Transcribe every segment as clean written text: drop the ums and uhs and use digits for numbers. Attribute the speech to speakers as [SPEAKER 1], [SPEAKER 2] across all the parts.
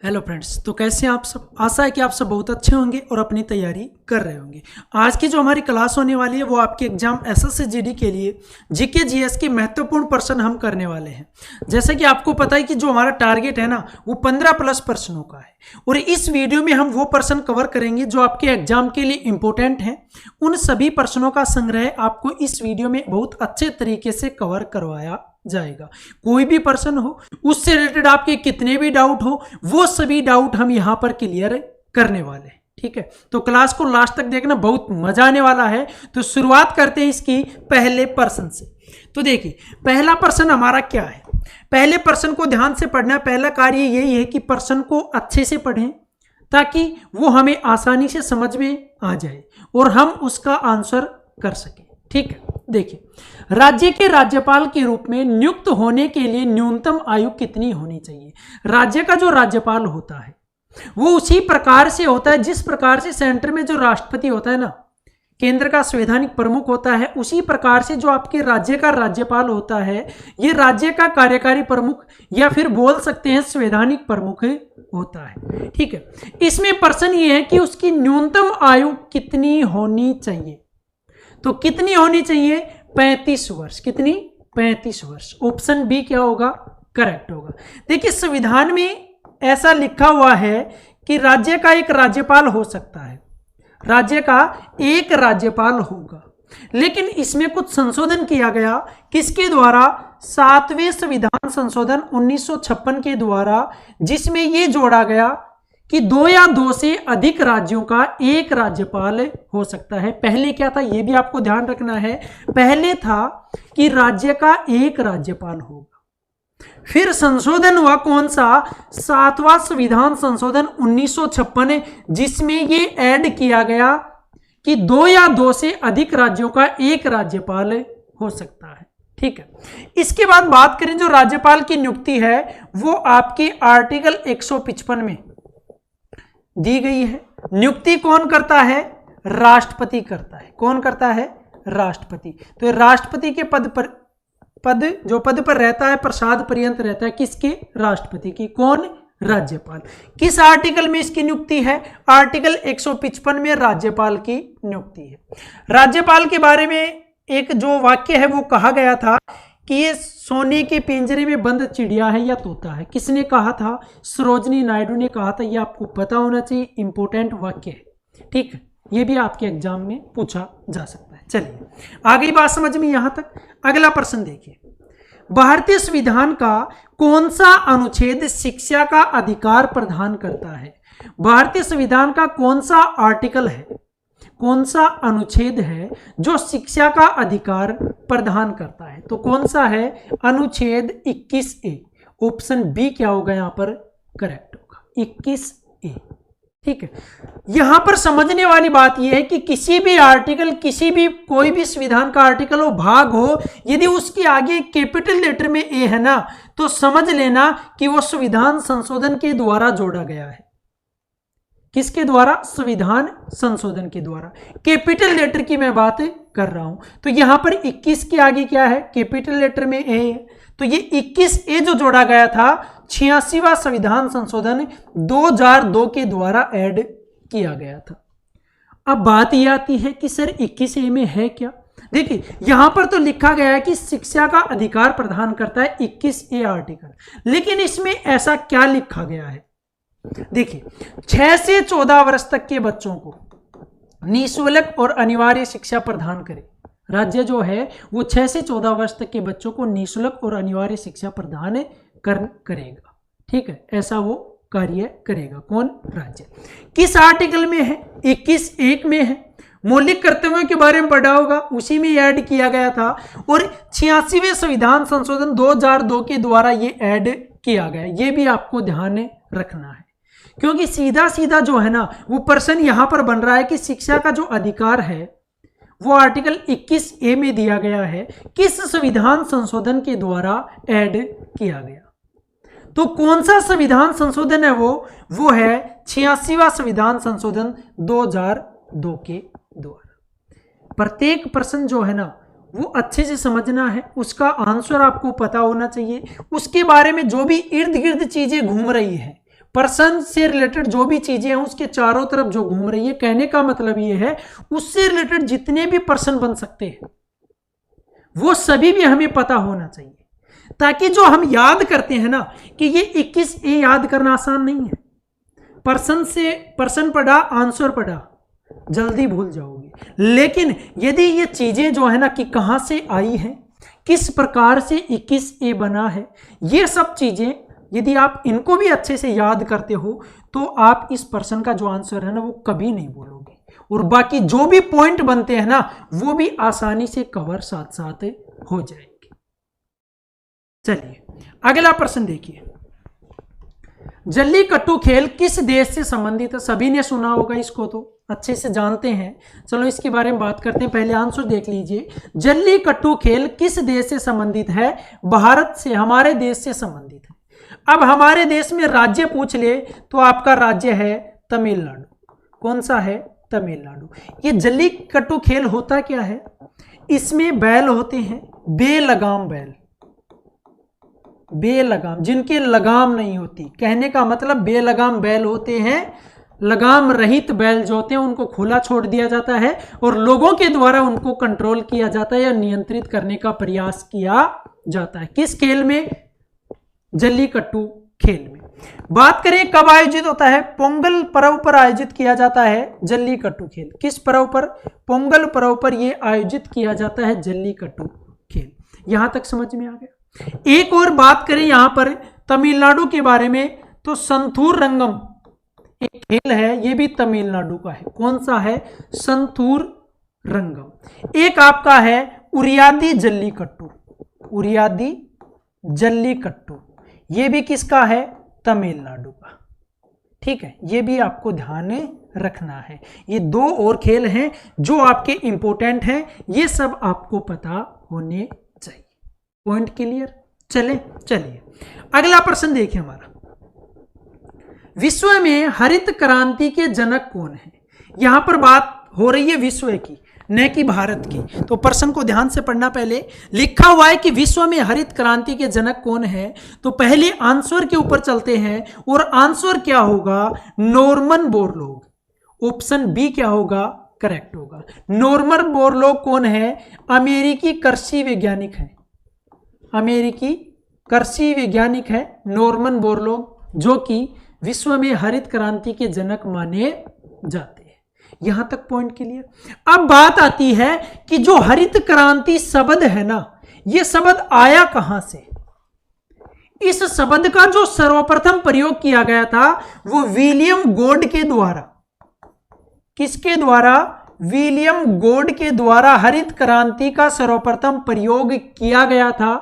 [SPEAKER 1] Hello friends, तो कैसे हैं आप सब। आशा है कि आप सब बहुत अच्छे होंगे और अपनी तैयारी कर रहे होंगे। आज की जो हमारी क्लास होने वाली है वो आपके एग्जाम एसएससी जीडी के लिए जीके जीएस के महत्वपूर्ण प्रश्न हम करने वाले हैं। जैसे कि आपको पता है कि जो हमारा टारगेट है ना वो 15+ प्रश्नों का है और इस वीडियो में हम वो प्रश्न कवर करेंगे जो आपके एग्जाम के लिए इंपॉर्टेंट हैं। उन सभी प्रश्नों का संग्रह आपको इस वीडियो में बहुत अच्छे तरीके से कवर करवाया जाएगा। कोई भी प्रश्न हो, उससे रिलेटेड आपके कितने भी डाउट हो, वो सभी डाउट हम यहां पर क्लियर करने वाले हैं। ठीक है, तो क्लास को लास्ट तक देखना, बहुत मजा आने वाला है। तो शुरुआत करते हैं इसकी पहले प्रश्न से। तो देखिए पहला प्रश्न हमारा क्या है। पहले प्रश्न को ध्यान से पढ़ना। पहला कार्य यही है कि प्रश्न को अच्छे से पढ़ें ताकि वो हमें आसानी से समझ में आ जाए और हम उसका आंसर कर सकें। ठीक है, देखिए राज्य के राज्यपाल के रूप में नियुक्त होने के लिए न्यूनतम आयु कितनी होनी चाहिए। राज्य का जो राज्यपाल होता है वो उसी प्रकार से होता है जिस प्रकार से सेंटर में जो राष्ट्रपति होता है ना, केंद्र का संवैधानिक प्रमुख होता है, उसी प्रकार से जो आपके राज्य का राज्यपाल होता है ये राज्य का कार्यकारी प्रमुख या फिर बोल सकते हैं संवैधानिक प्रमुख होता है। ठीक है, इसमें प्रश्न ये है कि उसकी न्यूनतम आयु कितनी होनी चाहिए। तो कितनी होनी चाहिए? 35 वर्ष। कितनी? 35 वर्ष। ऑप्शन बी क्या होगा? करेक्ट होगा। देखिए संविधान में ऐसा लिखा हुआ है कि राज्य का एक राज्यपाल हो सकता है, राज्य का एक राज्यपाल होगा, लेकिन इसमें कुछ संशोधन किया गया। किसके द्वारा? 7वें संविधान संशोधन 1956 के द्वारा, जिसमें यह जोड़ा गया कि 2 या 2 से अधिक राज्यों का एक राज्यपाल हो सकता है। पहले क्या था ये भी आपको ध्यान रखना है। पहले था कि राज्य का एक राज्यपाल होगा, फिर संशोधन हुआ कौन सा? 7वां संविधान संशोधन 1956, जिसमें ये ऐड किया गया कि 2 या 2 से अधिक राज्यों का एक राज्यपाल हो सकता है। ठीक है, इसके बाद बात करें जो राज्यपाल की नियुक्ति है वो आपके आर्टिकल 155 में दी गई है। नियुक्ति कौन करता है? राष्ट्रपति करता है। कौन करता है? राष्ट्रपति। तो राष्ट्रपति के पद पर रहता है प्रसाद पर्यंत रहता है किसके? राष्ट्रपति की। कौन? राज्यपाल। किस आर्टिकल में इसकी नियुक्ति है? आर्टिकल 155 में राज्यपाल की नियुक्ति है। राज्यपाल के बारे में एक जो वाक्य है वो कहा गया था कि ये सोने के पिंजरे में बंद चिड़िया है या तोता है। किसने कहा था? सरोजनी नायडू ने कहा था। ये आपको पता होना चाहिए, इंपॉर्टेंट वाक्य है। ठीक है, ये भी आपके एग्जाम में पूछा जा सकता है। चलिए आगे बात समझ में यहां तक। अगला प्रश्न देखिए, भारतीय संविधान का कौन सा अनुच्छेद शिक्षा का अधिकार प्रदान करता है? भारतीय संविधान का कौन सा आर्टिकल है, कौन सा अनुच्छेद है जो शिक्षा का अधिकार प्रदान करता है? तो कौन सा है? अनुच्छेद 21A। ऑप्शन बी क्या होगा यहाँ पर? करेक्ट होगा 21A। ठीक है, यहां पर समझने वाली बात यह है कि किसी भी आर्टिकल, किसी भी कोई भी संविधान का आर्टिकल हो, भाग हो, यदि उसके आगे कैपिटल लेटर में ए है ना तो समझ लेना कि वो संविधान संशोधन के द्वारा जोड़ा गया है। किसके द्वारा? संविधान संशोधन के द्वारा। कैपिटल लेटर की मैं बात कर रहा हूं। तो यहां पर 21 के आगे क्या है? कैपिटल लेटर में ए है। तो ये 21A जो जोड़ा गया था 86वां संविधान संशोधन 2002 के द्वारा ऐड किया गया था। अब बात यह आती है कि सर 21A में है क्या? देखिए यहां पर तो लिखा गया है कि शिक्षा का अधिकार प्रदान करता है 21A आर्टिकल, लेकिन इसमें ऐसा क्या लिखा गया है? देखिए 6 से 14 वर्ष तक के बच्चों को निःशुल्क और अनिवार्य शिक्षा प्रदान करे। राज्य जो है वो 6 से 14 वर्ष तक के बच्चों को निःशुल्क और अनिवार्य शिक्षा प्रदान करेगा। ठीक है, ऐसा वो कार्य करेगा। कौन? राज्य। किस आर्टिकल में है? 21(1) में है। मौलिक कर्तव्यों के बारे में पढ़ा होगा, उसी में ऐड किया गया था और 86वें संविधान संशोधन 2002 के द्वारा ये ऐड किया गया। ये भी आपको ध्यान रखना है क्योंकि सीधा सीधा जो है ना वो प्रश्न यहां पर बन रहा है कि शिक्षा का जो अधिकार है वो आर्टिकल 21A में दिया गया है, किस संविधान संशोधन के द्वारा ऐड किया गया। तो कौन सा संविधान संशोधन है वो है 86वां संविधान संशोधन 2002 के द्वारा। प्रत्येक प्रश्न जो है ना वो अच्छे से समझना है, उसका आंसर आपको पता होना चाहिए, उसके बारे में जो भी इर्द गिर्द चीजें घूम रही है पर्सन से रिलेटेड जो भी चीजें हैं उसके चारों तरफ जो घूम रही है, कहने का मतलब ये है उससे रिलेटेड जितने भी पर्सन बन सकते हैं वो सभी भी हमें पता होना चाहिए, ताकि जो हम याद करते हैं ना कि ये 21, ये याद करना आसान नहीं है। पर्सन से पर्सन पढ़ा, आंसर पढ़ा, जल्दी भूल जाओगे। लेकिन यदि ये चीजें जो है ना कि कहां से आई हैं, किस प्रकार से 21A बना है, ये सब चीजें यदि आप इनको भी अच्छे से याद करते हो तो आप इस पर्सन का जो आंसर है ना वो कभी नहीं बोलोगे, और बाकी जो भी पॉइंट बनते हैं ना वो भी आसानी से कवर साथ साथ हो जाएंगे। चलिए अगला प्रश्न देखिए, जल्लीकट्टू खेल किस देश से संबंधित है? सभी ने सुना होगा इसको, तो अच्छे से जानते हैं। चलो इसके बारे में बात करते हैं, पहले आंसर देख लीजिए। जल्लीकट्टू खेल किस देश से संबंधित है? भारत से, हमारे देश से संबंधित है। अब हमारे देश में राज्य पूछ ले तो आपका राज्य है तमिलनाडु। कौन सा है? तमिलनाडु। ये जल्लीकट्टू खेल होता क्या है? इसमें बैल होते हैं, बेलगाम बैल, बेलगाम, जिनके लगाम नहीं होती। कहने का मतलब बेलगाम बैल होते हैं, लगाम रहित बैल जो होते हैं उनको खुला छोड़ दिया जाता है और लोगों के द्वारा उनको कंट्रोल किया जाता है या नियंत्रित करने का प्रयास किया जाता है। किस खेल में? जल्लीकट्टू खेल में। बात करें कब आयोजित होता है? पोंगल पर्व पर आयोजित किया जाता है जल्लीकट्टू खेल। किस पर्व पर? पोंगल पर्व पर यह आयोजित किया जाता है जल्लीकट्टू खेल। यहां तक समझ में आ गया। एक और बात करें यहां पर तमिलनाडु के बारे में तो संथूर रंगम एक खेल है, यह भी तमिलनाडु का है। कौन सा है? संथूर रंगम। एक आपका है उरियादी जल्लीकट्टू, उरियादी जल्लीकट्टू, यह भी किसका है? तमिलनाडु का। ठीक है, यह भी आपको ध्यान रखना है। ये दो और खेल हैं जो आपके इंपॉर्टेंट हैं, ये सब आपको पता होने चाहिए। Point clear? चलिए अगला प्रश्न देखिए हमारा, विश्व में हरित क्रांति के जनक कौन है? यहां पर बात हो रही है विश्व की, न कि भारत की। तो प्रश्न को ध्यान से पढ़ना। पहले लिखा हुआ है कि विश्व में हरित क्रांति के जनक कौन है, तो पहले आंसर के ऊपर चलते हैं और आंसर क्या होगा? Norman Borlaug. ऑप्शन बी क्या होगा? करेक्ट होगा। नॉर्मन बोरलॉग कौन है? अमेरिकी कृषि वैज्ञानिक है, अमेरिकी कृषि वैज्ञानिक है नॉर्मन बोरलॉग, जो कि विश्व में हरित क्रांति के जनक माने जाते हैं। यहां तक पॉइंट क्लियर? अब बात आती है कि जो हरित क्रांति शब्द है ना, यह शब्द आया कहां से? इस शब्द का जो सर्वप्रथम प्रयोग किया गया था वो विलियम गॉड के द्वारा। किसके द्वारा? विलियम गॉड के द्वारा हरित क्रांति का सर्वप्रथम प्रयोग किया गया था।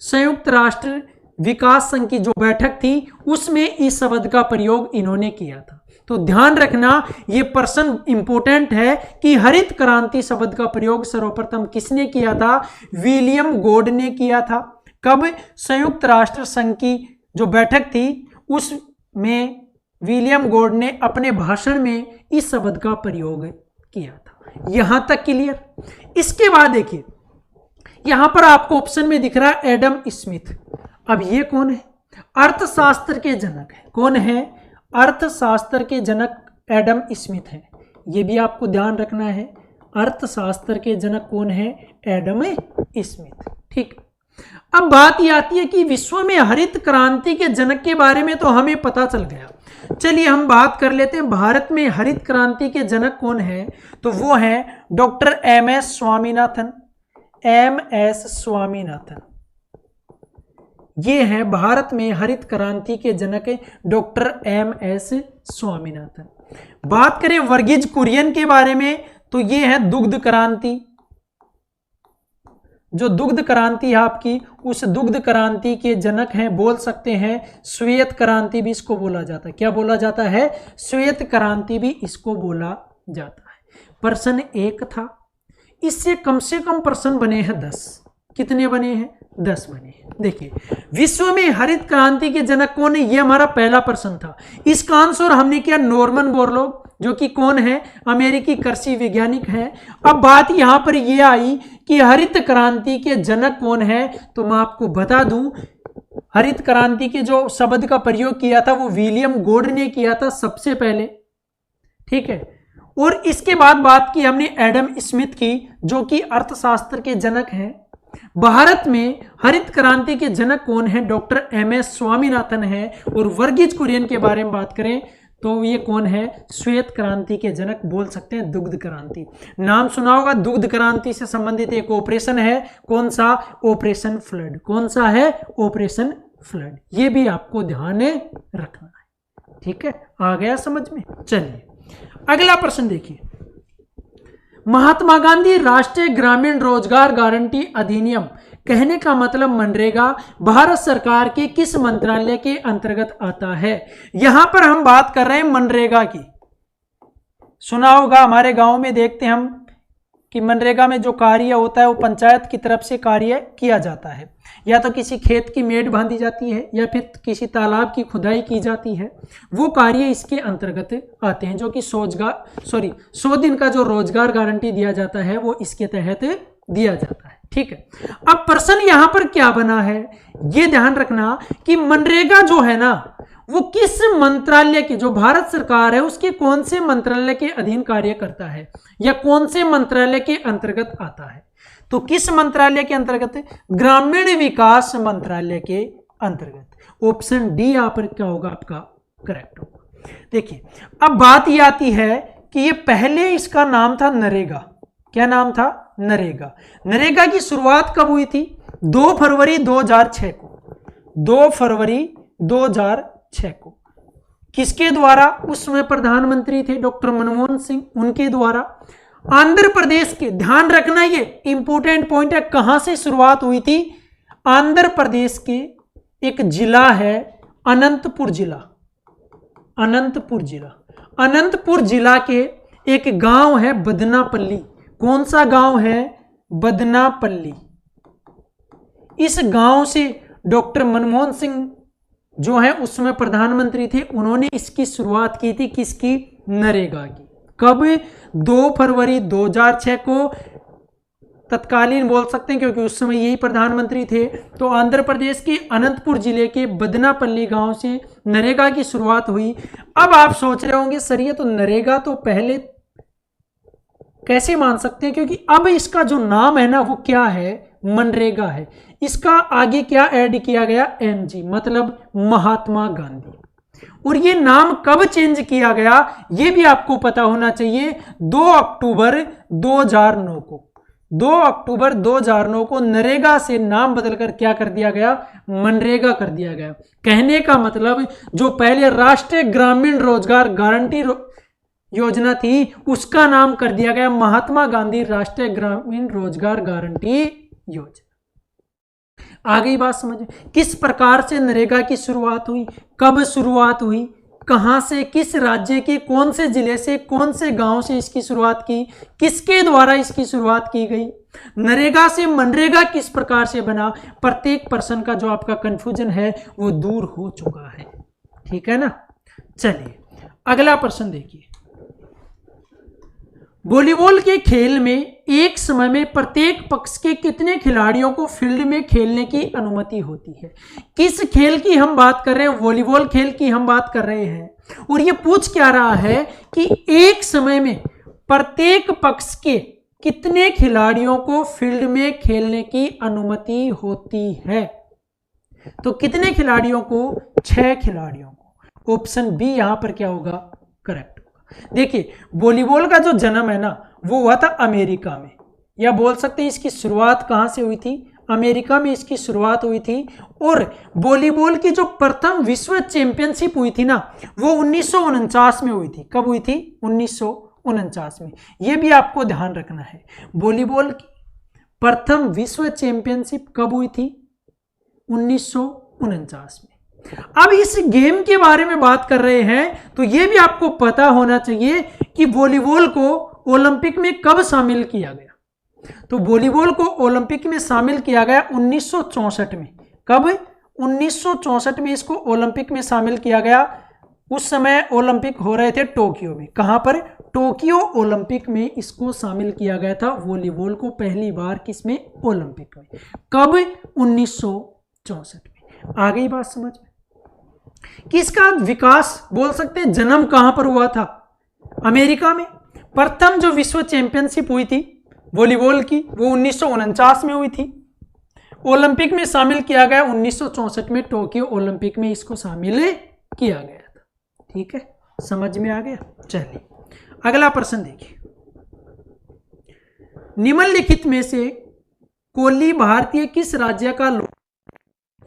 [SPEAKER 1] संयुक्त राष्ट्र विकास संघ की जो बैठक थी उसमें इस शब्द का प्रयोग इन्होंने किया था। तो ध्यान रखना, यह प्रश्न इंपॉर्टेंट है कि हरित क्रांति शब्द का प्रयोग सर्वप्रथम किसने किया था? विलियम गॉड ने किया था। कब? संयुक्त राष्ट्र संघ की जो बैठक थी उसमें विलियम गॉड ने अपने भाषण में इस शब्द का प्रयोग किया था। यहां तक क्लियर? इसके बाद देखिए यहां पर आपको ऑप्शन में दिख रहा है एडम स्मिथ। अब ये कौन है? अर्थशास्त्र के जनक है। कौन है? अर्थशास्त्र के जनक एडम स्मिथ है। ये भी आपको ध्यान रखना है। अर्थशास्त्र के जनक कौन है? Adam Smith. ठीक। अब बात ये आती है कि विश्व में हरित क्रांति के जनक के बारे में तो हमें पता चल गया। चलिए हम बात कर लेते हैं भारत में हरित क्रांति के जनक कौन है, तो वो है doctor MS Swaminathan. MS Swaminathan ये है भारत में हरित क्रांति के जनक डॉक्टर एमएस स्वामीनाथन। बात करें वर्गीज कुरियन के बारे में तो ये है दुग्ध क्रांति। जो दुग्ध क्रांति है आपकी, उस दुग्ध क्रांति के जनक हैं, बोल सकते हैं श्वेत क्रांति भी इसको बोला जाता है। क्या बोला जाता है? श्वेत क्रांति भी इसको बोला जाता है। प्रश्न 1 था, इससे कम से कम प्रश्न बने हैं 10। कितने बने हैं? 10 बने हैं। देखिए विश्व में हरित क्रांति के जनक कौन है, ये हमारा पहला प्रश्न था। इसका आंसर हमने किया नॉर्मन बोरलॉग, जो कि कौन है? अमेरिकी कृषि वैज्ञानिक है। अब बात यहां पर यह आई कि हरित क्रांति के जनक कौन है, तो मैं आपको बता दूं हरित क्रांति के जो शब्द का प्रयोग किया था वो विलियम गोड ने किया था सबसे पहले, ठीक है। और इसके बाद बात की हमने एडम स्मिथ की, जो कि अर्थशास्त्र के जनक हैं। भारत में हरित क्रांति के जनक कौन है? Doctor MS. स्वामीनाथन है। और वर्गीज कुरियन के बारे में बात करें तो ये कौन है? श्वेत क्रांति के जनक बोल सकते हैं, दुग्ध क्रांति। नाम सुना होगा, दुग्ध क्रांति से संबंधित एक ऑपरेशन है, कौन सा? Operation flood. कौन सा है? Operation flood. ये भी आपको ध्यान रखना है, ठीक है। आ गया समझ में? चलिए अगला प्रश्न देखिए। महात्मा गांधी राष्ट्रीय ग्रामीण रोजगार गारंटी अधिनियम, कहने का मतलब मनरेगा, भारत सरकार के किस मंत्रालय के अंतर्गत आता है? यहां पर हम बात कर रहे हैं मनरेगा की। सुना होगा, हमारे गांव में देखते हैं हम कि मनरेगा में जो कार्य होता है वो पंचायत की तरफ से कार्य किया जाता है। या तो किसी खेत की मेड़ बांधी जाती है या फिर किसी तालाब की खुदाई की जाती है, वो कार्य इसके अंतर्गत आते हैं, जो कि 100 दिन का जो रोजगार गारंटी दिया जाता है वो इसके तहत दिया जाता है, ठीक है। अब प्रश्न यहां पर क्या बना है, ये ध्यान रखना कि मनरेगा जो है ना वो किस मंत्रालय के, जो भारत सरकार है उसके कौन से मंत्रालय के अधीन कार्य करता है या कौन से मंत्रालय के अंतर्गत आता है? तो किस मंत्रालय के अंतर्गत? ग्रामीण विकास मंत्रालय के अंतर्गत। ऑप्शन डी यहां पर क्या होगा आपका? करेक्ट होगा। देखिए अब बात ये आती है कि ये पहले इसका नाम था नरेगा। क्या नाम था? नरेगा। नरेगा की शुरुआत कब हुई थी? 2 फरवरी 2006 को। 2 फरवरी 2006 को। किसके द्वारा? उस समय प्रधानमंत्री थे डॉक्टर मनमोहन सिंह, उनके द्वारा। आंध्र प्रदेश के, ध्यान रखना ये इंपॉर्टेंट पॉइंट है, कहां से शुरुआत हुई थी? आंध्र प्रदेश के एक जिला है अनंतपुर जिला। अनंतपुर जिला, अनंतपुर जिला के एक गांव है बदनापल्ली। कौन सा गांव है? बदनापल्ली। इस गांव से डॉक्टर मनमोहन सिंह जो है उस समय प्रधानमंत्री थे, उन्होंने इसकी शुरुआत की थी। किसकी? नरेगा की। कब? 2 फरवरी 2006 को। तत्कालीन बोल सकते हैं क्योंकि उस समय यही प्रधानमंत्री थे। तो आंध्र प्रदेश के अनंतपुर जिले के बदनापल्ली गांव से नरेगा की शुरुआत हुई। अब आप सोच रहे होंगे सर ये तो नरेगा तो पहले कैसे मान सकते हैं, क्योंकि अब इसका जो नाम है ना वो क्या है? मनरेगा है। इसका आगे क्या ऐड किया गया? एमजी, मतलब महात्मा गांधी। और ये नाम कब चेंज किया गया ये भी आपको पता होना चाहिए। 2 अक्टूबर 2009 को। 2 अक्टूबर 2009 को नरेगा से नाम बदलकर क्या कर दिया गया? मनरेगा कर दिया गया। कहने का मतलब जो पहले राष्ट्रीय ग्रामीण रोजगार गारंटी योजना थी उसका नाम कर दिया गया महात्मा गांधी राष्ट्रीय ग्रामीण रोजगार गारंटी योजना। आ गई बात समझ में? किस प्रकार से नरेगा की शुरुआत हुई, कब शुरुआत हुई, कहां से, किस राज्य के कौन से जिले से, कौन से गांव से इसकी शुरुआत की, किसके द्वारा इसकी शुरुआत की गई, नरेगा से मनरेगा किस प्रकार से बना, प्रत्येक पर्सन का जो आपका कंफ्यूजन है वो दूर हो चुका है, ठीक है ना। चलिए अगला प्रश्न देखिए। वॉलीबॉल के खेल में एक समय में प्रत्येक पक्ष के कितने खिलाड़ियों को फील्ड में खेलने की अनुमति होती है? किस खेल की हम बात कर रहे हैं? वॉलीबॉल खेल की हम बात कर रहे हैं। और ये पूछ क्या रहा है कि एक समय में प्रत्येक पक्ष के कितने खिलाड़ियों को फील्ड में खेलने की अनुमति होती है? तो कितने खिलाड़ियों को? 6 खिलाड़ियों को। ऑप्शन बी यहां पर क्या होगा? करेक्ट। देखिए वॉलीबॉल का जो जन्म है ना वो हुआ था अमेरिका में, या बोल सकते हैं इसकी शुरुआत कहां से हुई थी? अमेरिका में इसकी शुरुआत हुई थी। और वॉलीबॉल की जो प्रथम विश्व चैंपियनशिप हुई थी ना वो 1949 में हुई थी। कब हुई थी? 1949 में। यह भी आपको ध्यान रखना है। वॉलीबॉल की प्रथम विश्व चैंपियनशिप कब हुई थी? 1949 में। अब इस गेम के बारे में बात कर रहे हैं तो यह भी आपको पता होना चाहिए कि वॉलीबॉल को ओलंपिक में कब शामिल किया गया। तो वॉलीबॉल को ओलंपिक में शामिल किया गया 1964 में। कब? 1964 में इसको ओलंपिक में शामिल किया गया। उस समय ओलंपिक हो रहे थे टोक्यो में। कहां पर? टोक्यो ओलंपिक में इसको शामिल किया गया था वॉलीबॉल को पहली बार। किसमें? ओलंपिक में। कब? 1964 में। आ गई बात समझ में? किसका विकास बोल सकते हैं, जन्म कहां पर हुआ था? अमेरिका में। प्रथम जो विश्व चैंपियनशिप हुई थी वॉलीबॉल की वो 1949 में हुई थी। ओलंपिक में शामिल किया गया 1964 में, टोक्यो ओलंपिक में इसको शामिल किया गया था। ठीक है, समझ में आ गया? चलिए अगला प्रश्न देखिए, निम्नलिखित में से कोली भारतीय किस राज्य का लोक,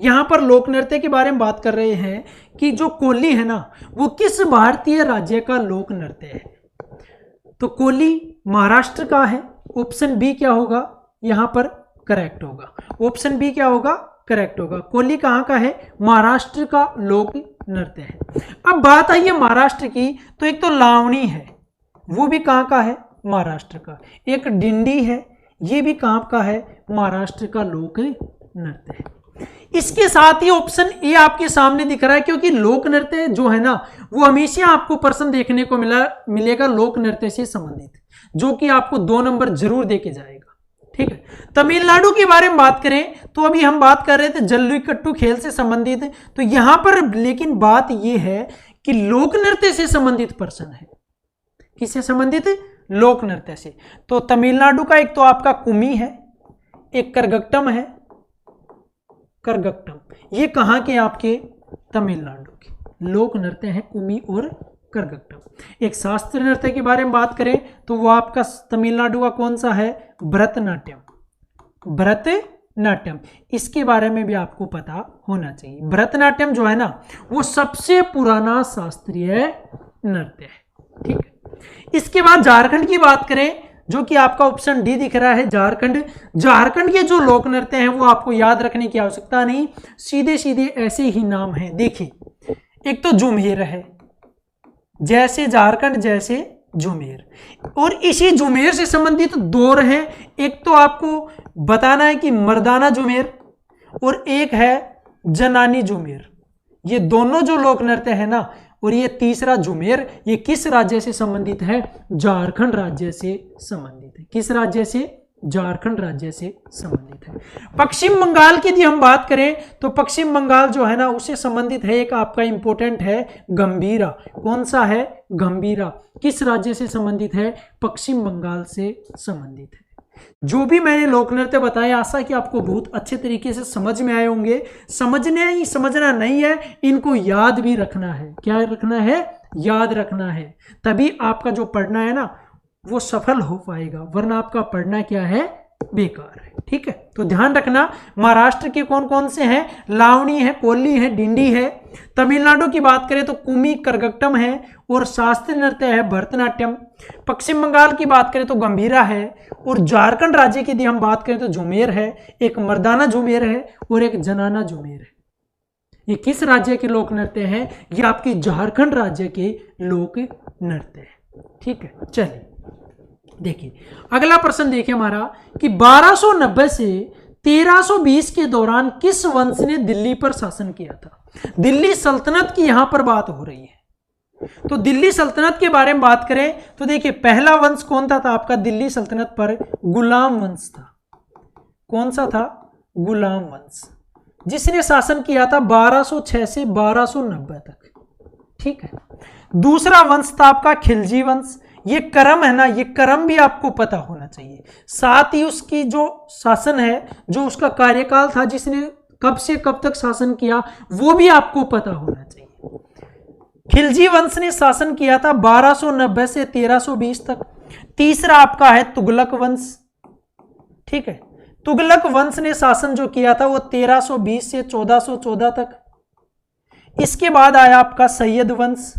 [SPEAKER 1] यहां पर लोक नृत्य के बारे में बात कर रहे हैं कि जो कोली है ना वो किस भारतीय राज्य का लोक नृत्य है? तो कोली महाराष्ट्र का है। ऑप्शन बी क्या होगा यहां पर करेक्ट होगा? ऑप्शन बी क्या होगा? करेक्ट होगा। कोली कहां का है? महाराष्ट्र का लोक नृत्य है। अब बात आई है महाराष्ट्र की, तो एक तो लावणी है, वो भी कहां का है? महाराष्ट्र का। एक डिंडी है, ये भी कहां का है? महाराष्ट्र का लोक नृत्य है। इसके साथ ही ऑप्शन ए आपके सामने दिख रहा है, क्योंकि लोक नृत्य जो है ना वो हमेशा आपको प्रश्न देखने को मिलेगा लोक नृत्य से संबंधित, जो कि आपको 2 नंबर जरूर देके जाएगा। ठीक है, तमिलनाडु के बारे में बात करें तो अभी हम बात कर रहे थे जल्लीकट्टू खेल से संबंधित, तो यहां पर लेकिन बात यह है कि लोक नृत्य से संबंधित प्रश्न है। किससे संबंधित? लोक नृत्य से। तो तमिलनाडु का एक तो आपका कुमी है, एक करगट्टम है। करगट्टम ये कहां के? आपके तमिलनाडु के लोक नृत्य है, कुमी और करगट्टम। एक शास्त्रीय नृत्य के बारे में बात करें तो वो आपका तमिलनाडु का कौन सा है? भरतनाट्यम। भरतनाट्यम इसके बारे में भी आपको पता होना चाहिए। भरतनाट्यम जो है ना वो सबसे पुराना शास्त्रीय नृत्य है। ठीक है, इसके बाद झारखंड की बात करें, जो कि आपका ऑप्शन डी दिख रहा है, झारखंड। झारखंड के जो लोक नृत्य हैं वो आपको याद रखने की आवश्यकता नहीं, सीधे सीधे ऐसे ही नाम है। देखिए, एक तो झुमेर है, जैसे झारखंड जैसे झुमेर, और इसी झुमेर से संबंधित 2 हैं। एक तो आपको बताना है कि मर्दाना झुमेर और एक है जनानी झुमेर। ये दोनों जो लोक नृत्य है ना, और ये तीसरा झुमेर, ये किस राज्य से संबंधित है? झारखंड राज्य से संबंधित है। किस राज्य से? झारखंड राज्य से संबंधित है। पश्चिम बंगाल की यदि हम बात करें तो पश्चिम बंगाल जो है ना उससे संबंधित है, एक आपका इंपॉर्टेंट है गंभीरा। कौन सा है? गंभीरा। किस राज्य से संबंधित है? पश्चिम बंगाल से संबंधित है। जो भी मैंने लोक नृत्य बताया आशा कि आपको बहुत अच्छे तरीके से समझ में आए होंगे। समझना नहीं है, इनको याद भी रखना है। क्या रखना है? याद रखना है, तभी आपका जो पढ़ना है ना वो सफल हो पाएगा, वरना आपका पढ़ना क्या है? बेकार है। ठीक है, तो ध्यान रखना। महाराष्ट्र के कौन कौन से हैं? लावणी है, कोली है, डिंडी है। तमिलनाडु की बात करें तो कुमी, करगट्टम है, और शास्त्रीय नृत्य है भरतनाट्यम। पश्चिम बंगाल की बात करें तो गंभीरा है, और झारखंड राज्य की यदि हम बात करें तो झुमेर है, एक मर्दाना झुमेर है और एक जनाना झुमेर है। ये किस राज्य के लोक नृत्य हैं? ये आपके झारखंड राज्य के लोक नृत्य है। ठीक है, चलिए देखिए अगला प्रश्न देखिए हमारा कि 1290 से 1320 के दौरान किस वंश ने दिल्ली पर शासन किया था? दिल्ली सल्तनत की यहां पर बात हो रही है। तो दिल्ली सल्तनत के बारे में बात करें तो देखिए पहला वंश कौन था आपका दिल्ली सल्तनत पर? गुलाम वंश था। कौन सा था? गुलाम वंश, जिसने शासन किया था 1206 से 1290 तक। ठीक है, दूसरा वंश था आपका खिलजी वंश। ये क्रम है ना, ये क्रम भी आपको पता होना चाहिए। साथ ही उसकी जो शासन है, जो उसका कार्यकाल था, जिसने कब से कब तक शासन किया, वो भी आपको पता होना चाहिए। खिलजी वंश ने शासन किया था 1290 से 1320 तक। तीसरा आपका है तुगलक वंश। ठीक है, तुगलक वंश ने शासन जो किया था वो 1320 से 1414 तक। इसके बाद आया आपका सैयद वंश,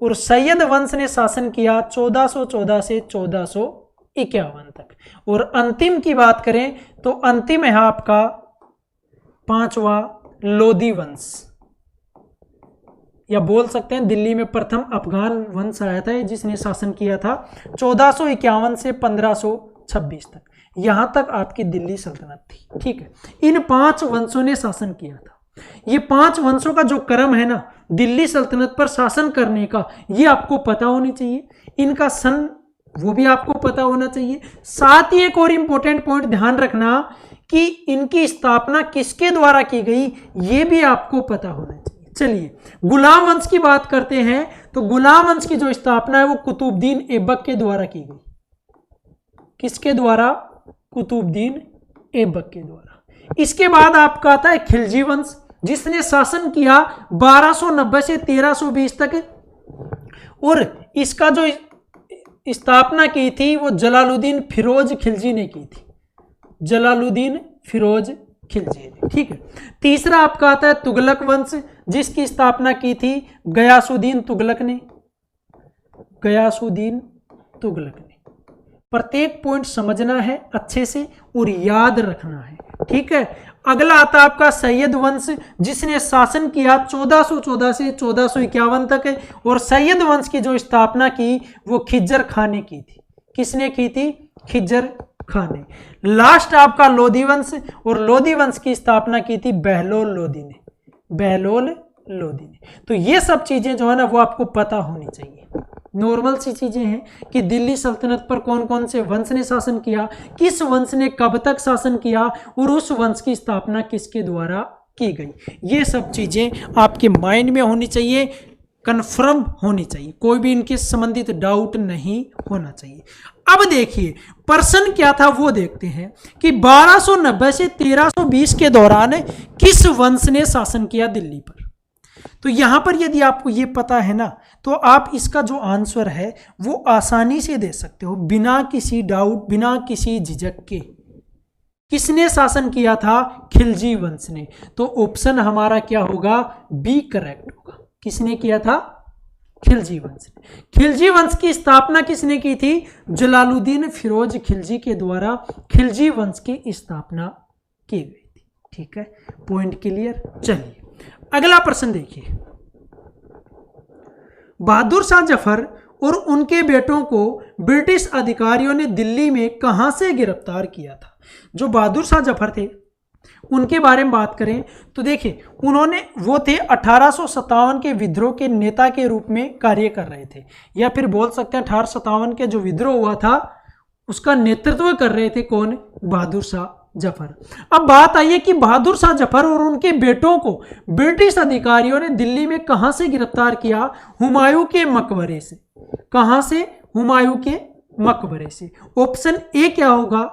[SPEAKER 1] और सैयद वंश ने शासन किया 1414 से 1451 तक। और अंतिम की बात करें तो अंतिम है आपका 5वां लोधी वंश, या बोल सकते हैं दिल्ली में प्रथम अफगान वंश आया था जिसने शासन किया था 1451 से 1526 तक। यहां तक आपकी दिल्ली सल्तनत थी। ठीक है, इन 5 वंशों ने शासन किया था। ये 5 वंशों का जो क्रम है ना दिल्ली सल्तनत पर शासन करने का, ये आपको पता होनी चाहिए। इनका सन वो भी आपको पता होना चाहिए। साथ ही एक और इंपॉर्टेंट पॉइंट ध्यान रखना कि इनकी स्थापना किसके द्वारा की गई, ये भी आपको पता होना चाहिए। चलिए गुलाम वंश की बात करते हैं, तो गुलाम वंश की जो स्थापना है वो कुतुबुद्दीन ऐबक के द्वारा की गई। किसके द्वारा? कुतुबुद्दीन ऐबक के द्वारा। इसके बाद आपका आता है खिलजी वंश, जिसने शासन किया 1290 से 1320 तक, और इसका जो स्थापना की थी वो जलालुद्दीन फिरोज खिलजी ने की थी। जलालुद्दीन फिरोज खिलजी ने, ठीक है। तीसरा आपका आता है तुगलक वंश, जिसकी स्थापना की थी गयासुद्दीन तुगलक ने। गयासुद्दीन तुगलक ने। प्रत्येक पॉइंट समझना है अच्छे से और याद रखना है, ठीक है। अगला आता है आपका सैयद वंश, जिसने शासन किया 1414 से 1451 तक, और सैयद वंश की जो स्थापना की वो खिज्जर खान ने की थी। किसने की थी? खिज्जर खान ने। लास्ट आपका लोधी वंश, और लोधी वंश की स्थापना की थी बहलोल लोधी ने। बहलोल लोधी ने। तो ये सब चीजें जो है ना वो आपको पता होनी चाहिए। नॉर्मल सी चीजें हैं कि दिल्ली सल्तनत पर कौन कौन से वंश ने शासन किया, किस वंश ने कब तक शासन किया, और उस वंश की स्थापना किसके द्वारा की गई। ये सब चीजें आपके माइंड में होनी चाहिए, कंफर्म होनी चाहिए, कोई भी इनके संबंधित डाउट नहीं होना चाहिए। अब देखिए प्रश्न क्या था वो देखते हैं कि 1290 से 1320 के दौरान किस वंश ने शासन किया दिल्ली पर। तो यहां पर यदि आपको ये पता है ना, तो आप इसका जो आंसर है वो आसानी से दे सकते हो, बिना किसी डाउट, बिना किसी झिझक के। किसने शासन किया था? खिलजी वंश ने। तो ऑप्शन हमारा क्या होगा? बी करेक्ट होगा। किसने किया था? खिलजी वंश ने। खिलजी वंश की स्थापना किसने की थी? जलालुद्दीन फिरोज खिलजी के द्वारा खिलजी वंश की स्थापना की गई थी, ठीक है। Point clear. चलिए अगला प्रश्न देखिए। बहादुर शाह जफर और उनके बेटों को ब्रिटिश अधिकारियों ने दिल्ली में कहां से गिरफ्तार किया था? जो बहादुर शाह जफर थे उनके बारे में बात करें तो देखिए वो थे 1857 के विद्रोह के नेता के रूप में कार्य कर रहे थे, या फिर बोल सकते हैं 1857 के जो विद्रोह हुआ था उसका नेतृत्व कर रहे थे कौन? बहादुर शाह जफर। अब बात आई है कि बहादुर शाह जफर और उनके बेटों को ब्रिटिश अधिकारियों ने दिल्ली में कहां से गिरफ्तार किया? हुमायूं के मकबरे से। कहां से? हुमायूं के मकबरे से। ऑप्शन ए क्या होगा?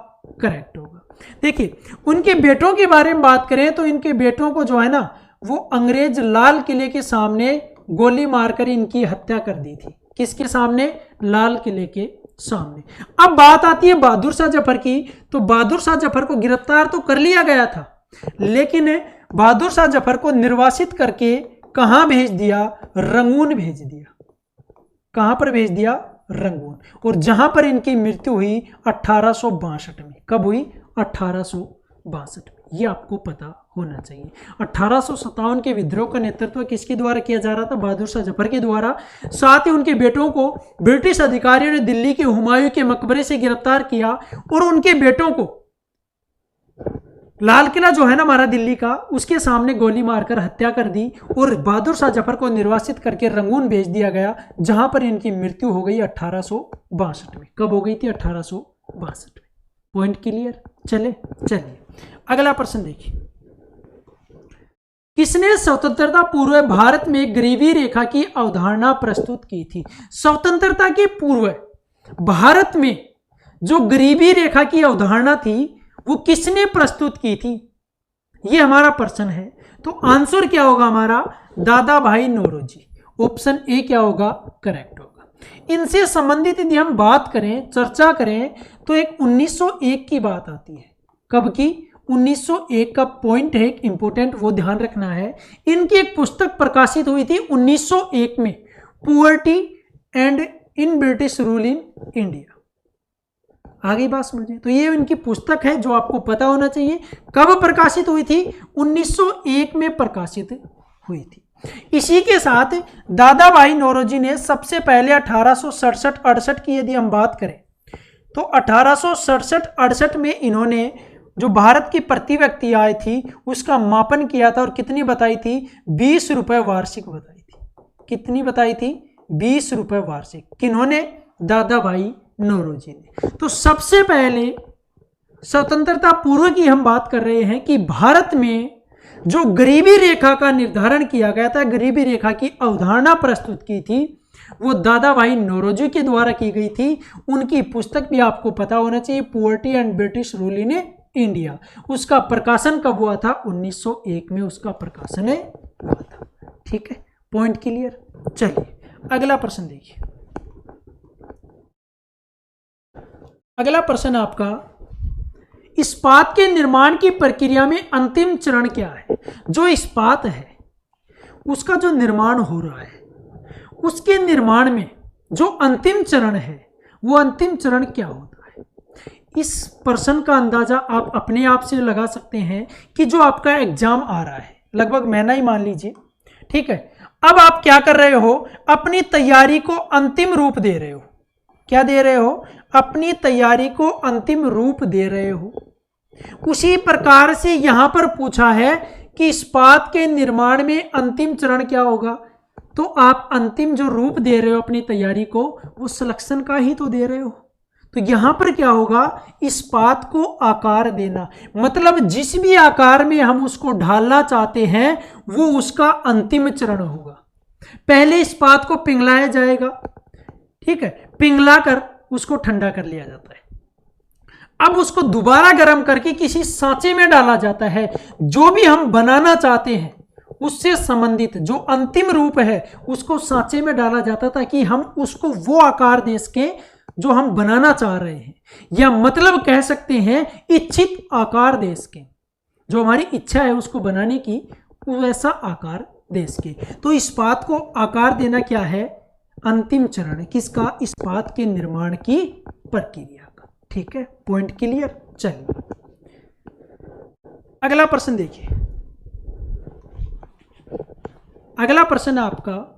[SPEAKER 1] करेक्ट होगा। देखिए उनके बेटों के बारे में बात करें तो इनके बेटों को जो है ना वो अंग्रेज लाल किले के सामने गोली मारकर इनकी हत्या कर दी थी। किसके सामने? लाल किले के सामने। अब बात आती है बहादुर शाह जफर की, तो बहादुर शाह जफर को गिरफ्तार तो कर लिया गया था, लेकिन बहादुर शाह जफर को निर्वासित करके कहां भेज दिया? रंगून भेज दिया। कहां पर भेज दिया? रंगून। और जहां पर इनकी मृत्यु हुई 1862 में। कब हुई? 1862 में। ये आपको पता होना चाहिए। 1857 के विद्रोह का नेतृत्व किसके द्वारा किया जा रहा था? बहादुर शाह जफर के द्वारा। साथ ही उनके बेटों को ब्रिटिश अधिकारियों ने दिल्ली के हुमायूं के मकबरे से गिरफ्तार किया और उनके बेटों को लाल किला जो है ना हमारा दिल्ली का, उसके सामने गोली मारकर हत्या कर दी और बहादुर शाह जफर को निर्वासित करके रंगून भेज दिया गया, जहां पर इनकी मृत्यु हो गई 1862 में। कब हो गई थी? 1862 में। Point clear. चलिए अगला प्रश्न देखिए। किसने स्वतंत्रता पूर्व भारत में गरीबी रेखा की अवधारणा प्रस्तुत की थी? स्वतंत्रता के पूर्व भारत में जो गरीबी रेखा की अवधारणा थी वो किसने प्रस्तुत की थी? ये हमारा प्रश्न है। तो आंसर क्या होगा हमारा? दादा भाई नौरोजी। ऑप्शन ए क्या होगा? करेक्ट होगा। इनसे संबंधित यदि हम बात करें, चर्चा करें, तो एक 1901 की बात आती है। कब की? 1901 का पॉइंट है एक इंपोर्टेंट, वो ध्यान रखना है। इनकी एक पुस्तक प्रकाशित हुई थी 1901 में, poverty and in British rule in India. आगे बात समझे। तो ये इनकी पुस्तक है जो आपको पता होना चाहिए। कब प्रकाशित हुई थी? 1901 में प्रकाशित हुई थी। इसी के साथ दादा भाई नौरोजी ने सबसे पहले 1867-68 की यदि हम बात करें तो 1867-68 में इन्होंने जो भारत की प्रति व्यक्ति आय थी उसका मापन किया था और कितनी बताई थी? 20 रुपए वार्षिक बताई थी। कितनी बताई थी? 20 रुपए वार्षिक। किन्होंने? दादा भाई नौरोजी ने। तो सबसे पहले स्वतंत्रता पूर्व की हम बात कर रहे हैं कि भारत में जो गरीबी रेखा का निर्धारण किया गया था, गरीबी रेखा की अवधारणा प्रस्तुत की थी, वो दादा भाई नौरोजी के द्वारा की गई थी। उनकी पुस्तक भी आपको पता होना चाहिए, poverty and British rule in India. उसका प्रकाशन कब हुआ था? 1901 में उसका प्रकाशन हुआ था। ठीक है, पॉइंट क्लियर। चलिए अगला प्रश्न देखिए। अगला प्रश्न आपका, इस्पात के निर्माण की प्रक्रिया में अंतिम चरण क्या है? जो इस्पात है उसका जो निर्माण हो रहा है, उसके निर्माण में जो अंतिम चरण है, वो अंतिम चरण क्या होता है? इस प्रश्न का अंदाजा आप अपने आप से लगा सकते हैं कि जो आपका एग्जाम आ रहा है, लगभग महीना ही मान लीजिए, ठीक है। अब आप क्या कर रहे हो? अपनी तैयारी को अंतिम रूप दे रहे हो। क्या दे रहे हो? अपनी तैयारी को अंतिम रूप दे रहे हो। उसी प्रकार से यहां पर पूछा है कि इस्पात के निर्माण में अंतिम चरण क्या होगा, तो आप अंतिम जो रूप दे रहे हो अपनी तैयारी को, वो सिलेक्शन का ही तो दे रहे हो। तो यहां पर क्या होगा? इस्पात को आकार देना, मतलब जिस भी आकार में हम उसको ढालना चाहते हैं वो उसका अंतिम चरण होगा। पहले इस्पात को पिघलाया जाएगा, ठीक है, पिघला कर उसको ठंडा कर लिया जाता है। अब उसको दोबारा गर्म करके किसी सांचे में डाला जाता है। जो भी हम बनाना चाहते हैं उससे संबंधित जो अंतिम रूप है उसको सांचे में डाला जाता है, ताकि हम उसको वो आकार दे सके जो हम बनाना चाह रहे हैं, या मतलब कह सकते हैं इच्छित आकार दे सके। जो हमारी इच्छा है उसको बनाने की, वैसा आकार दे सके। तो इस्पात को आकार देना क्या है? अंतिम चरण है। किसका? इस्पात के निर्माण की प्रक्रिया का। ठीक है, पॉइंट क्लियर। चलिए अगला प्रश्न देखिए। अगला प्रश्न आपका,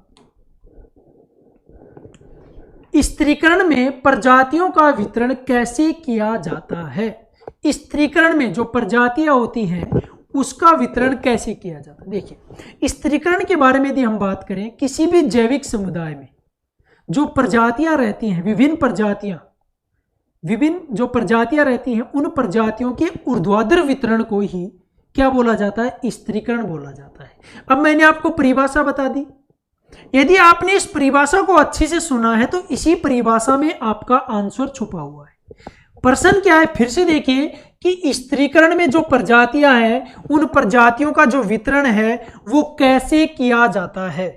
[SPEAKER 1] स्त्रीकरण में प्रजातियों का वितरण कैसे किया जाता है? स्त्रीकरण में जो प्रजातियां होती हैं उसका वितरण कैसे किया जाता है? देखिए, स्त्रीकरण के बारे में यदि हम बात करें, किसी भी जैविक समुदाय में जो प्रजातियां रहती हैं, विभिन्न जो प्रजातियां रहती हैं, उन प्रजातियों के ऊर्ध्वाधर वितरण को ही क्या बोला जाता है? स्त्रीकरण बोला जाता है। अब मैंने आपको परिभाषा बता दी। यदि आपने इस परिभाषा को अच्छे से सुना है तो इसी परिभाषा में आपका आंसर छुपा हुआ है। प्रश्न क्या है? फिर से देखिए कि स्त्रीकरण में जो प्रजातियां हैं उन प्रजातियों का जो वितरण है वो कैसे किया जाता है।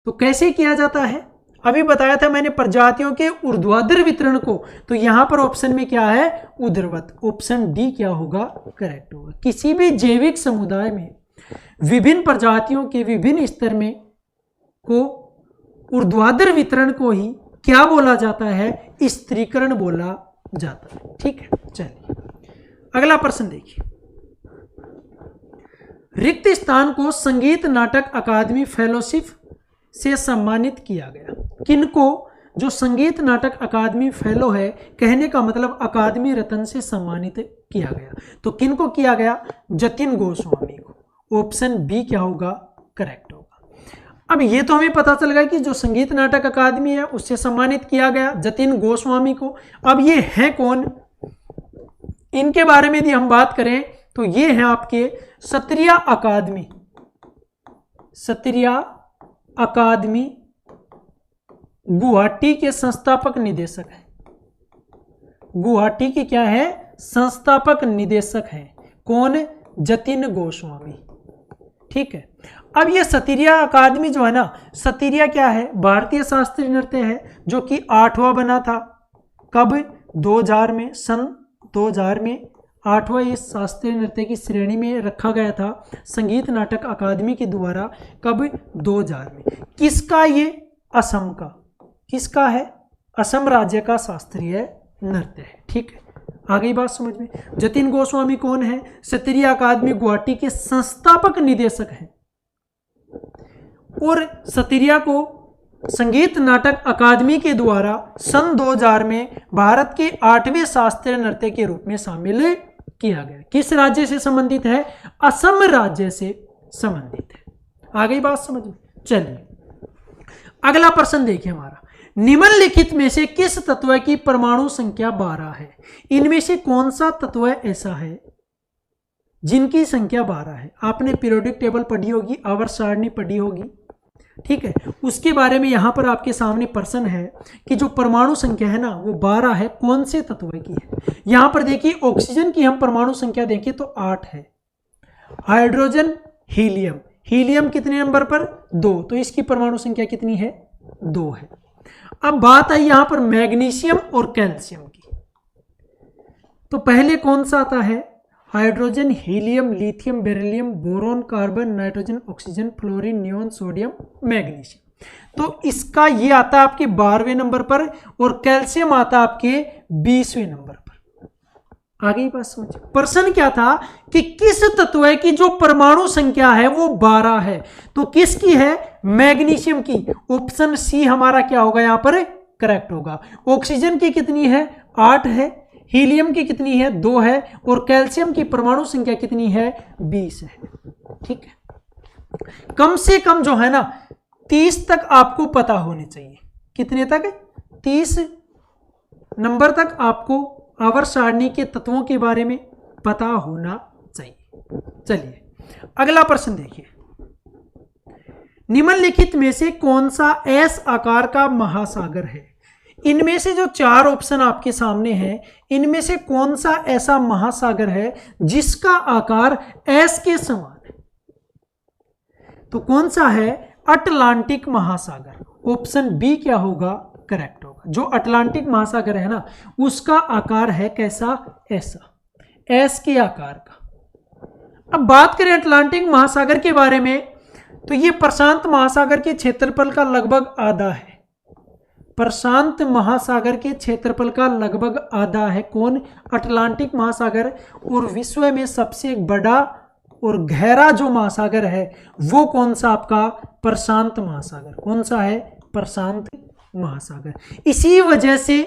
[SPEAKER 1] तो कैसे किया जाता है? अभी बताया था मैंने प्रजातियों के ऊर्ध्वाधर वितरण को, तो यहां पर ऑप्शन में क्या है? ऊर्ध्ववत। ऑप्शन डी क्या होगा? करेक्ट होगा। किसी भी जैविक समुदाय में विभिन्न प्रजातियों के विभिन्न स्तर में को ऊर्ध्वाधर वितरण को ही क्या बोला जाता है? स्त्रीकरण बोला जाता है। ठीक है, चलिए अगला प्रश्न देखिए। रिक्त स्थान को संगीत नाटक अकादमी फेलोशिप से सम्मानित किया गया। किनको? जो संगीत नाटक अकादमी फेलो है, कहने का मतलब अकादमी रत्न से सम्मानित किया गया। तो किनको किया गया? जतिन गोस्वामी को। ऑप्शन बी क्या होगा? करेक्ट होगा। अब ये तो हमें पता चल गया कि जो संगीत नाटक अकादमी है उससे सम्मानित किया गया जतिन गोस्वामी को। अब ये हैं कौन? इनके बारे में यदि हम बात करें तो ये हैं आपके क्षत्रिय अकादमी। क्षत्रिय अकादमी गुवाहाटी के संस्थापक निदेशक हैं। गुवाहाटी के क्या है? संस्थापक निदेशक हैं। कौन? जतिन गोस्वामी। ठीक है। अब ये क्षत्रिय अकादमी जो है ना, क्षत्रिय क्या है? भारतीय शास्त्रीय नृत्य है, जो कि 8वां बना था। कब? 2000 में, सन 2000 में 8वां ये शास्त्रीय नृत्य की श्रेणी में रखा गया था संगीत नाटक अकादमी के द्वारा। कब? 2000 में। किसका ये? असम का। किसका है? असम राज्य का शास्त्रीय नृत्य है। ठीक है, आ गई बात समझ में? जतिन गोस्वामी कौन है? क्षत्रिय अकादमी गुवाहाटी के संस्थापक निदेशक हैं, और क्षत्रिय को संगीत नाटक अकादमी के द्वारा सन 2000 में भारत के 8वें शास्त्रीय नृत्य के रूप में शामिल किया गया। किस राज्य से संबंधित है? असम राज्य से संबंधित है। आ गई बात समझ में? चलिए अगला प्रश्न देखिए हमारा। निम्नलिखित में से किस तत्व की परमाणु संख्या 12 है? इनमें से कौन सा तत्व ऐसा है जिनकी संख्या 12 है? आपने पीरियोडिक टेबल पढ़ी होगी, आवर्त सारणी पढ़ी होगी, ठीक है। उसके बारे में यहां पर आपके सामने प्रश्न है कि जो परमाणु संख्या है ना वो 12 है, कौन से तत्व की है? यहां पर देखिए ऑक्सीजन की हम परमाणु संख्या देखें तो 8 है। हाइड्रोजन, हीलियम, हीलियम कितने नंबर पर? 2, तो इसकी परमाणु संख्या कितनी है? 2 है। अब बात आई यहां पर मैग्नीशियम और कैल्शियम की, तो पहले कौन सा आता है? Hydrogen, helium, lithium, beryllium, boron, carbon, nitrogen, oxygen, fluorine, neon, sodium, magnesium. तो इसका ये आता है आपके 12वें नंबर पर और कैल्शियम आता है आपके 20वें नंबर पर। आ गई बात समझ? प्रश्न क्या था कि किस तत्व की जो परमाणु संख्या है वो 12 है, तो किसकी है? मैग्नीशियम की। ऑप्शन सी हमारा क्या होगा यहां पर? करेक्ट होगा। ऑक्सीजन की कितनी है? 8 है। हीलियम की कितनी है? 2 है। और कैल्शियम की परमाणु संख्या कितनी है? 20 है। ठीक है, कम से कम जो है ना 30 तक आपको पता होने चाहिए। कितने तक? 30 नंबर तक आपको आवर्त सारणी के तत्वों के बारे में पता होना चाहिए। चलिए अगला प्रश्न देखिए। निम्नलिखित में से कौन सा एस आकार का महासागर है? इनमें से जो 4 ऑप्शन आपके सामने हैं, इनमें से कौन सा ऐसा महासागर है जिसका आकार एस के समान है? तो कौन सा है? अटलांटिक महासागर। ऑप्शन बी क्या होगा? करेक्ट होगा। जो अटलांटिक महासागर है ना उसका आकार है कैसा? ऐसा, एस के आकार का। अब बात करें अटलांटिक महासागर के बारे में तो ये प्रशांत महासागर के क्षेत्रफल का लगभग आधा है। प्रशांत महासागर के क्षेत्रफल का लगभग आधा है कौन? अटलांटिक महासागर। और विश्व में सबसे बड़ा और गहरा जो महासागर है वो कौन सा आपका? प्रशांत महासागर। कौन सा है? प्रशांत महासागर। इसी वजह से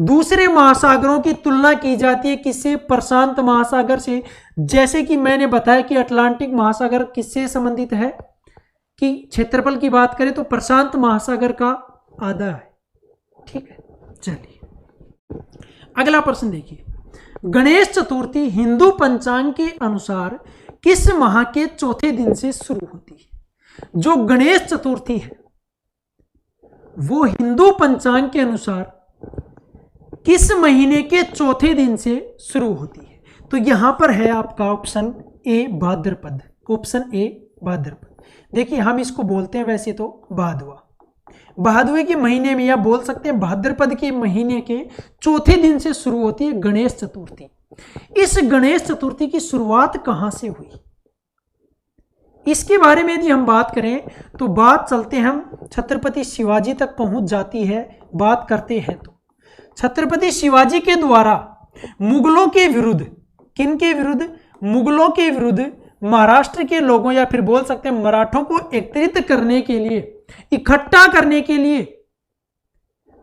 [SPEAKER 1] दूसरे महासागरों की तुलना की जाती है किससे? प्रशांत महासागर से। जैसे कि मैंने बताया कि अटलांटिक महासागर किससे संबंधित है कि क्षेत्रफल की बात करें तो प्रशांत महासागर का आधा है। ठीक है, चलिए अगला प्रश्न देखिए। गणेश चतुर्थी हिंदू पंचांग के अनुसार किस माह के चौथे दिन से शुरू होती है? जो गणेश चतुर्थी है वो हिंदू पंचांग के अनुसार किस महीने के चौथे दिन से शुरू होती है? तो यहां पर है आपका option A Bhadrapad. Option A भाद्रपद। देखिए हम इसको बोलते हैं वैसे तो भादवा। भादवे के महीने में या बोल सकते हैं भाद्रपद के महीने के चौथे दिन से शुरू होती है गणेश चतुर्थी। इस गणेश चतुर्थी की शुरुआत कहां से हुई इसके बारे में यदि हम बात करें तो बात चलते हम छत्रपति शिवाजी तक पहुंच जाती है। बात करते हैं तो छत्रपति शिवाजी के द्वारा मुगलों के विरुद्ध, किन के विरुद्ध? मुगलों के विरुद्ध महाराष्ट्र के लोगों या फिर बोल सकते हैं मराठों को एकत्रित करने के लिए, इकट्ठा करने के लिए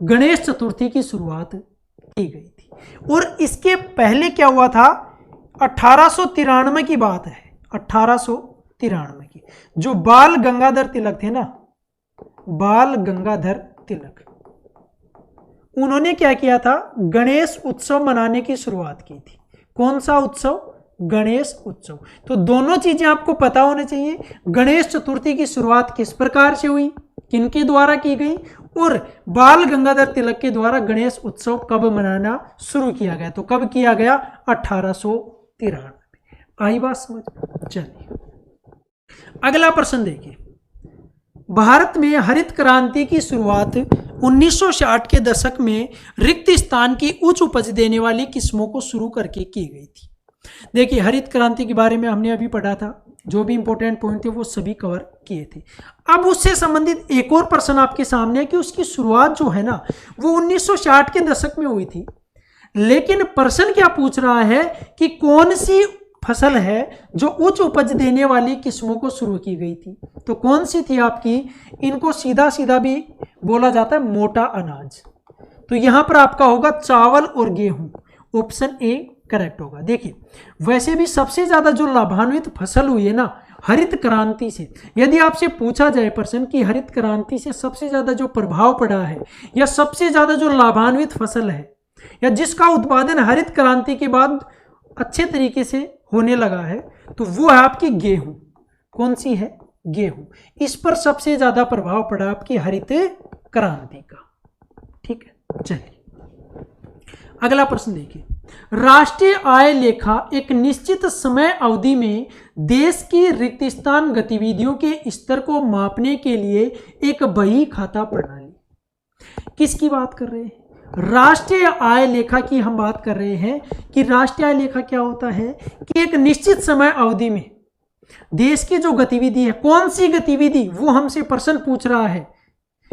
[SPEAKER 1] गणेश चतुर्थी की शुरुआत की गई थी। और इसके पहले क्या हुआ था? 1893 की बात है। 1893 की। जो बाल गंगाधर तिलक थे ना, बाल गंगाधर तिलक, उन्होंने क्या किया था? गणेश उत्सव मनाने की शुरुआत की थी। कौन सा उत्सव? गणेश उत्सव। तो दोनों चीजें आपको पता होनी चाहिए। गणेश चतुर्थी की शुरुआत किस प्रकार से हुई, किनके द्वारा की गई, और बाल गंगाधर तिलक के द्वारा गणेश उत्सव कब मनाना शुरू किया गया? तो कब किया गया? 1893। आई बात समझ? चलिए अगला प्रश्न देखिए। भारत में हरित क्रांति की शुरुआत 1960 के दशक में रिक्त स्थान की उच्च उपज देने वाली किस्मों को शुरू करके की गई थी। देखिए हरित क्रांति के बारे में हमने अभी पढ़ा था, जो भी इंपॉर्टेंट पॉइंट थे वो सभी कवर किए थे। अब उससे संबंधित एक और प्रश्न आपके सामने है कि उसकी शुरुआत जो है ना वो 1960 के दशक में हुई थी। लेकिन प्रश्न क्या पूछ रहा है कि कौन सी फसल है जो उच्च उपज देने वाली किस्मों को शुरू की गई थी? तो कौन सी थी आपकी? इनको सीधा सीधा भी बोला जाता है मोटा अनाज। तो यहां पर आपका होगा चावल और गेहूं। ऑप्शन ए करेक्ट होगा। देखिए वैसे भी सबसे ज्यादा जो लाभान्वित फसल हुई है ना हरित क्रांति से, यदि आपसे पूछा जाए प्रश्न कि हरित क्रांति से सबसे ज्यादा जो प्रभाव पड़ा है या सबसे ज्यादा जो लाभान्वित फसल है या जिसका उत्पादन हरित क्रांति के बाद अच्छे तरीके से होने लगा है, तो वो है आपकी गेहूं। कौन सी है? गेहूं। इस पर सबसे ज्यादा प्रभाव पड़ा आपकी हरित क्रांति का। ठीक है, चलिए अगला प्रश्न देखिए। राष्ट्रीय आय लेखा एक निश्चित समय अवधि में देश की रिक्त स्थान गतिविधियों के स्तर को मापने के लिए एक बही खाता प्रणाली। किसकी बात कर रहे हैं? राष्ट्रीय आय लेखा की हम बात कर रहे हैं कि राष्ट्रीय आय लेखा क्या होता है कि एक निश्चित समय अवधि में देश की जो गतिविधि है, कौन सी गतिविधि, वो हमसे प्रश्न पूछ रहा है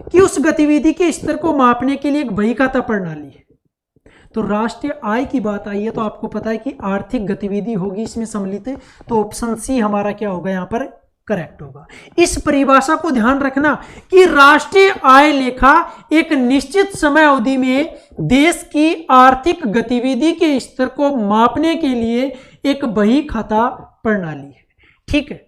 [SPEAKER 1] कि उस गतिविधि के स्तर को मापने के लिए एक बही खाता प्रणाली है। तो राष्ट्रीय आय की बात आई है तो आपको पता है कि आर्थिक गतिविधि होगी इसमें सम्मिलित, तो ऑप्शन सी हमारा क्या होगा यहाँ पर करेक्ट होगा। इस परिभाषा को ध्यान रखना कि राष्ट्रीय आय लेखा एक निश्चित समय अवधि में देश की आर्थिक गतिविधि के स्तर को मापने के लिए एक बही खाता प्रणाली है। ठीक है,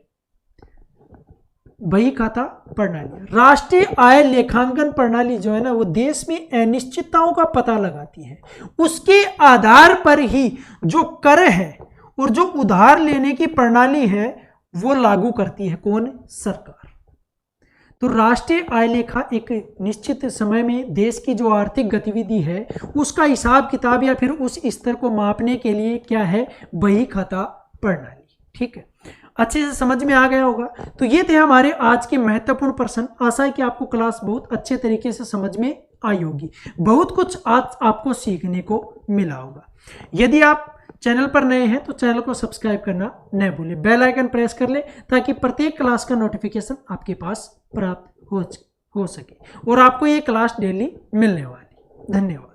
[SPEAKER 1] बही खाता प्रणाली। राष्ट्रीय आय लेखांकन प्रणाली जो है ना, वो देश में अनिश्चितताओं का पता लगाती है। उसके आधार पर ही जो कर है और जो उधार लेने की प्रणाली है वो लागू करती है। कौन? सरकार। तो राष्ट्रीय आय लेखा एक निश्चित समय में देश की जो आर्थिक गतिविधि है उसका हिसाब किताब या फिर उस स्तर को मापने के लिए क्या है? बही खाता प्रणाली। ठीक है, अच्छे से समझ में आ गया होगा। तो ये थे हमारे आज के महत्वपूर्ण प्रश्न। आशा है कि आपको क्लास बहुत अच्छे तरीके से समझ में आई होगी, बहुत कुछ आज आपको सीखने को मिला होगा। यदि आप चैनल पर नए हैं तो चैनल को सब्सक्राइब करना न भूलें, बेल आइकन प्रेस कर ले ताकि प्रत्येक क्लास का नोटिफिकेशन आपके पास प्राप्त हो सके और आपको ये क्लास डेली मिलने वाली। धन्यवाद।